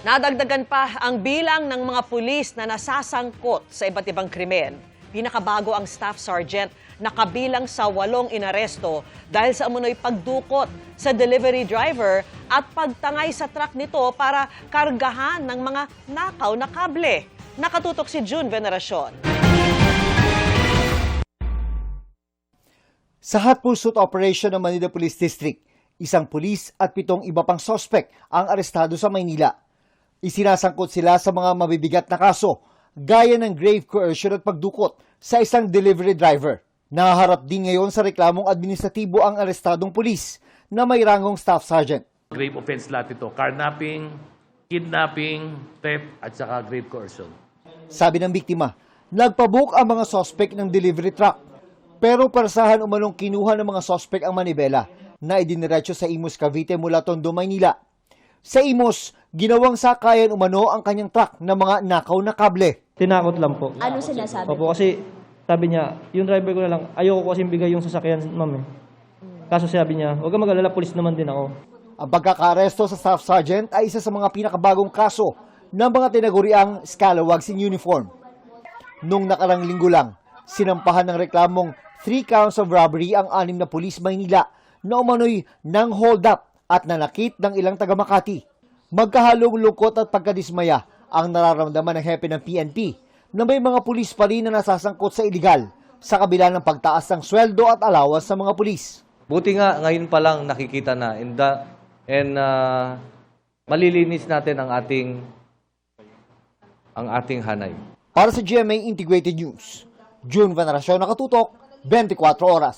Nadagdagan pa ang bilang ng mga pulis na nasasangkot sa iba't ibang krimen. Pinakabago ang staff sergeant na kabilang sa 8 inaresto dahil sa umunoy pagdukot sa delivery driver at pagtangay sa truck nito para kargahan ng mga nakaw na kable. Nakatutok si June Veneracion. Sa hot pursuit operation ng Manila Police District, isang pulis at 7 iba pang sospek ang arestado sa Maynila. Isinasangkot sila sa mga mabibigat na kaso, gaya ng grave coercion at pagdukot sa isang delivery driver. Nahaharap din ngayon sa reklamong administratibo ang arestadong pulis na may rangong staff sergeant. Grave offense lahat ito, carnapping, kidnapping, theft at saka grave coercion. Sabi ng biktima, nagpabook ang mga sospek ng delivery truck. Pero parasahan umanong kinuha ng mga sospek ang manibela na idiniretso sa Imus, Cavite mula Tondo, Maynila. Sa Imus, ginawang sakayan umano ang kanyang truck ng mga nakaw na kable. Tinakot lang po. Ano sinasabi? Opo, kasi sabi niya, yung driver ko na lang, ayoko kasi bigay yung sasakyan, ma'am eh. Kaso sabi niya, huwag kang mag-alala, pulis naman din ako. Ang pagkakaaresto sa staff sergeant ay isa sa mga pinakabagong kaso ng mga tinaguriang scalawags in uniform. Nung nakarang linggo lang, sinampahan ng reklamong 3 counts of robbery ang 6 na pulis Maynila na umano'y nang hold up at nanakit ng ilang taga Makati. Magkahalong lungkot at pagkadismaya ang nararamdaman ng hepe ng PNP na may mga pulis pa rin na nasasangkot sa iligal sa kabila ng pagtaas ng sweldo at alawas sa mga pulis. Buti nga ngayon pa lang nakikita na malilinis natin ang ating hanay. Para sa GMA Integrated News, June Veneracion, nakatutok, 24 oras.